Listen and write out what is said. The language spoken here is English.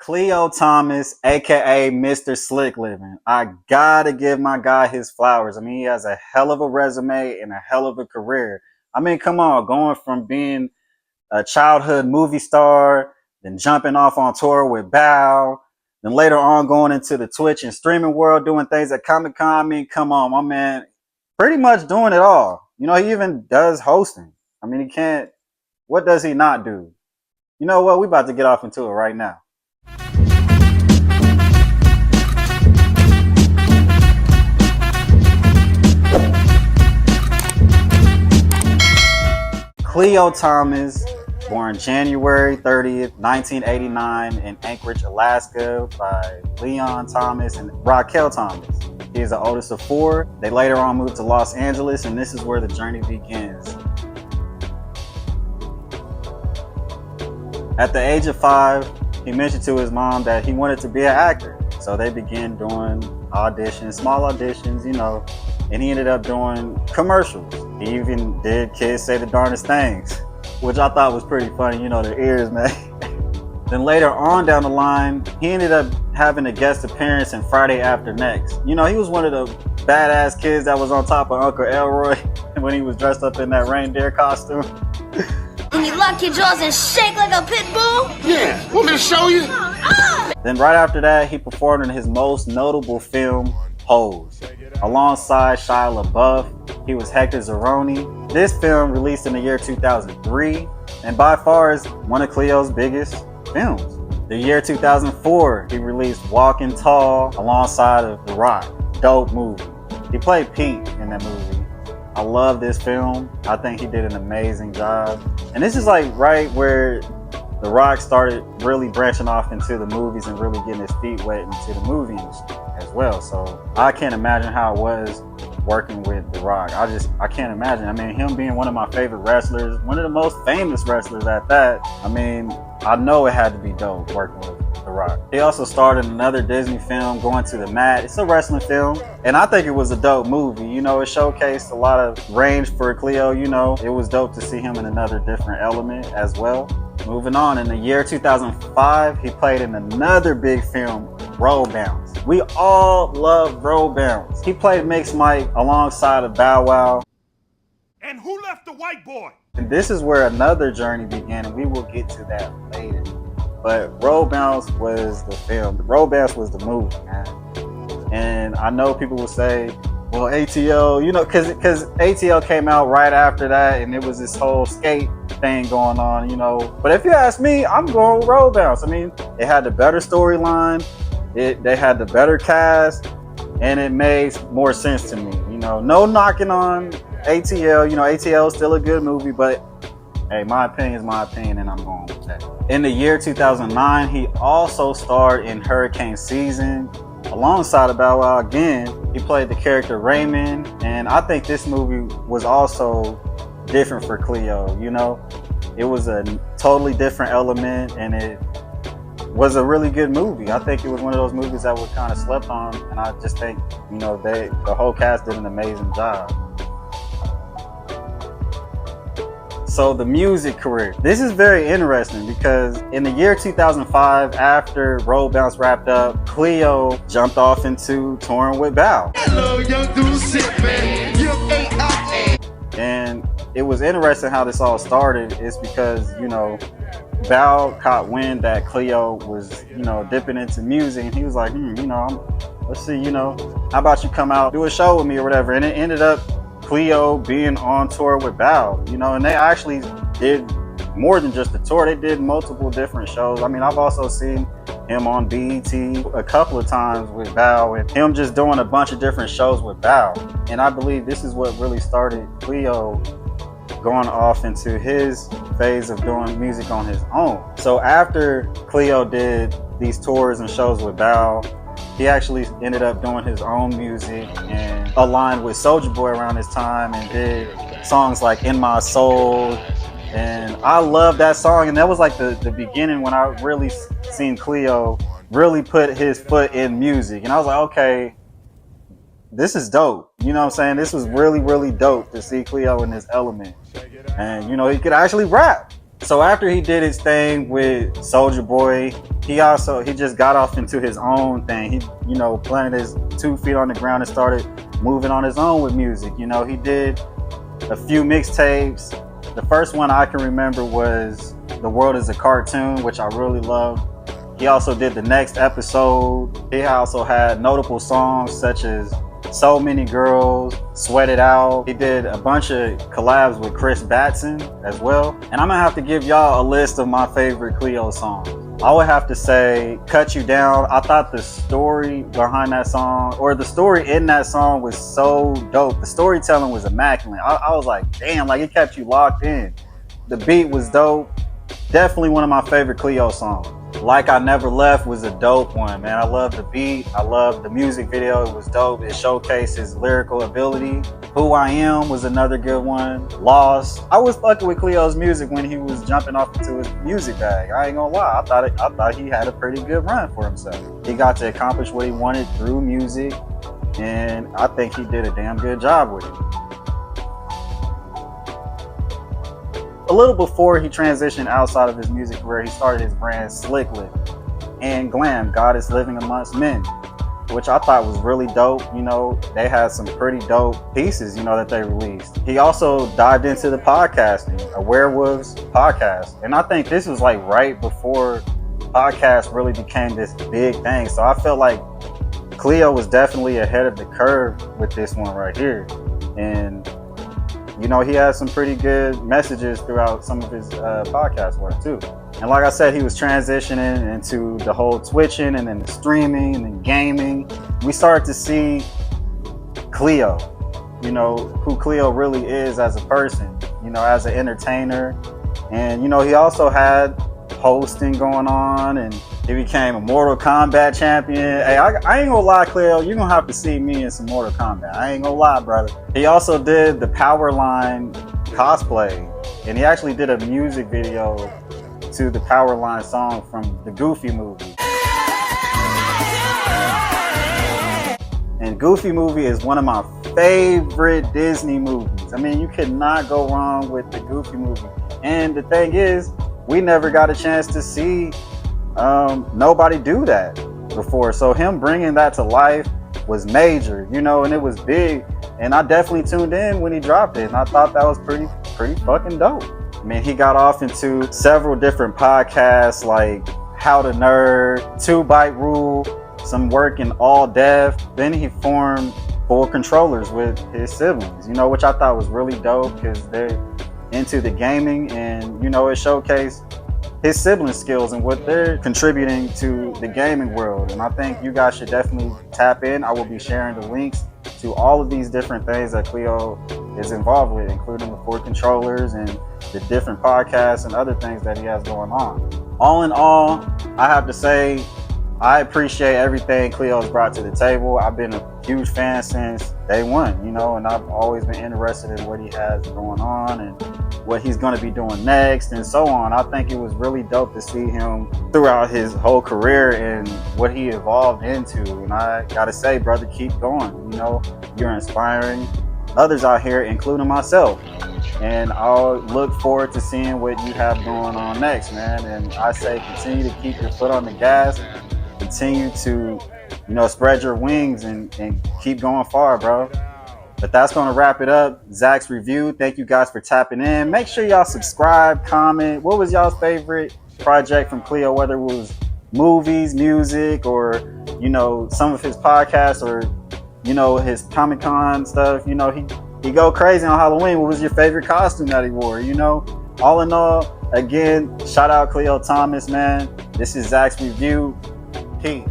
Khleo Thomas, aka Mr. Slick Living. I gotta give my guy his flowers. I mean, he has a hell of a resume and a hell of a career. I mean, come on, going from being a childhood movie star, then jumping off on tour with Bow, then later on going into the Twitch and streaming world, doing things at Comic Con. I mean, come on, my man, pretty much doing it all. You know, he even does hosting. I mean, he can't. What does he not do? You know what? We about to get off into it right now. Khleo Thomas, born January 30th, 1989 in Anchorage, Alaska by Leon Thomas and Raquel Thomas. He is the oldest of four. They later on moved to Los Angeles, and this is where the journey begins. At the age of 5, he mentioned to his mom that he wanted to be an actor. So they began doing auditions, small auditions, you know, and he ended up doing commercials. He even did Kids Say the Darndest Things, which I thought was pretty funny, you know, their ears, man. Then later on down the line, he ended up having a guest appearance in Friday After Next. You know, he was one of the badass kids that was on top of Uncle Elroy when he was dressed up in that reindeer costume. When you lock your jaws and shake like a pit bull? Yeah, want me to show you? Then right after that, he performed in his most notable film, Pose. Alongside Shia LaBeouf, he was Hector Zeroni. This film released in the year 2003, and by far is one of Kleo's biggest films. The year 2004, he released Walking Tall alongside of The Rock. Dope movie. He played Pete in that movie. I love this film. I think he did an amazing job. And this is like right where The Rock started really branching off into the movies and really getting his feet wet into the movie industry as well. So I can't imagine how it was working with The Rock. I can't imagine. I mean, him being one of my favorite wrestlers, one of the most famous wrestlers at that. I mean, I know it had to be dope working with The Rock. He also starred in another Disney film, Going to the Mat. It's a wrestling film, and I think it was a dope movie. You know, it showcased a lot of range for Khleo. You know, it was dope to see him in another different element as well. Moving on, in the year 2005, he played in another big film, Roll Bounce. We all love Roll Bounce. He played Mixed Mike alongside of Bow Wow. And who left the white boy? And this is where another journey began, and we will get to that later. But Roll Bounce was the film. Roll Bounce was the movie, man. And I know people will say, well, ATL, you know, because ATL came out right after that, and it was this whole skate thing going on, you know. But if you ask me, I'm going with Roll Bounce. I mean, it had the better storyline, they had the better cast, and it made more sense to me. You know, no knocking on ATL. You know, ATL is still a good movie, but hey, my opinion is my opinion, and I'm going with that. In the year 2009, he also starred in Hurricane Season alongside of Bow Wow again. He played the character Raymond, and I think this movie was also different for Khleo. You know, it was a totally different element, and it was a really good movie. I think it was one of those movies that was kind of slept on, and I just think, you know, the whole cast did an amazing job. So the music career. This is very interesting because in the year 2005, after Roll Bounce wrapped up, Khleo jumped off into touring with Bow. Hello, young dude, shit, man. You ain't And it was interesting how this all started is because, you know, Bow caught wind that Khleo was, you know, dipping into music, and he was like, you know, let's see, you know, how about you come out, do a show with me or whatever. And it ended up Khleo being on tour with Bow, you know, and they actually did more than just a tour. They did multiple different shows. I mean, I've also seen him on BET a couple of times with Bow, and him just doing a bunch of different shows with Bow. And I believe this is what really started Khleo going off into his phase of doing music on his own. So after Khleo did these tours and shows with Bow, he actually ended up doing his own music and aligned with Soulja Boy around this time and did songs like In My Soul. And I love that song. And that was like the beginning when I really seen Khleo really put his foot in music. And I was like, okay, this is dope. You know what I'm saying? This was really, really dope to see Khleo in this element. And, you know, he could actually rap. So after he did his thing with Soulja Boy, he just got off into his own thing. He, planted his 2 feet on the ground and started moving on his own with music. He did a few mixtapes. The first one I can remember was The World is a Cartoon, which I really loved. He also did The Next Episode. He also had notable songs such as So Many Girls, Sweat It Out. He did a bunch of collabs with Chris Batson as well. And I'm gonna have to give y'all a list of my favorite Khleo songs. I would have to say Cut You Down. I thought the story behind that song, or the story in that song, was so dope. The storytelling was immaculate. I was like, damn, like it kept you locked in. The beat was dope. Definitely one of my favorite Khleo songs. Like I Never Left was a dope one, man. I love the beat. I love the music video. It was dope. It showcased his lyrical ability. Who I Am was another good one. Lost. I was fucking with Khleo's music when he was jumping off into his music bag. I ain't gonna lie. I thought he had a pretty good run for himself. He got to accomplish what he wanted through music, and I think he did a damn good job with it. A little before he transitioned outside of his music career, he started his brand Slick Lip and Glam, God is Living Amongst Men, which I thought was really dope. They had some pretty dope pieces, that they released. He also dived into the podcasting, a Werewolves podcast. And I think this was like right before podcasts really became this big thing. So I felt like Khleo was definitely ahead of the curve with this one right here. And he had some pretty good messages throughout some of his podcast work too. And like I said, he was transitioning into the whole twitching and then the streaming and then gaming. We started to see Khleo, who Khleo really is as a person, as an entertainer. And, he also had hosting going on, and he became a Mortal Kombat champion. Hey, I ain't gonna lie, Khleo, you're gonna have to see me in some Mortal Kombat. I ain't gonna lie, brother. He also did the Powerline cosplay, and he actually did a music video to the Powerline song from the Goofy movie. And Goofy movie is one of my favorite Disney movies. I mean, you could not go wrong with the Goofy movie. And the thing is, we never got a chance to see nobody do that before. So him bringing that to life was major, and it was big. And I definitely tuned in when he dropped it. And I thought that was pretty fucking dope. I mean, he got off into several different podcasts like How to Nerd, 2 Byte Rule, some work in All Dev. Then he formed Full Controllers with his siblings, which I thought was really dope because they're into the gaming, and it showcased his sibling skills and what they're contributing to the gaming world. And I think you guys should definitely tap in. I will be sharing the links to all of these different things that Khleo is involved with, including the 4 controllers and the different podcasts and other things that he has going on. All in all, I have to say I appreciate everything Khleo has brought to the table. I've been a huge fan since day one, and I've always been interested in what he has going on and what he's going to be doing next and so on. I think it was really dope to see him throughout his whole career and what he evolved into. And I got to say, brother, keep going. You're inspiring others out here, including myself. And I'll look forward to seeing what you have going on next, man. And I say continue to keep your foot on the gas. Continue to, spread your wings and keep going far, bro. But that's going to wrap it up. Zach's review. Thank you guys for tapping in. Make sure y'all subscribe, comment. What was y'all's favorite project from Khleo? Whether it was movies, music, or, some of his podcasts, or, his Comic-Con stuff. He go crazy on Halloween. What was your favorite costume that he wore? All in all, again, shout out Khleo Thomas, man. This is Zach's review. Peace.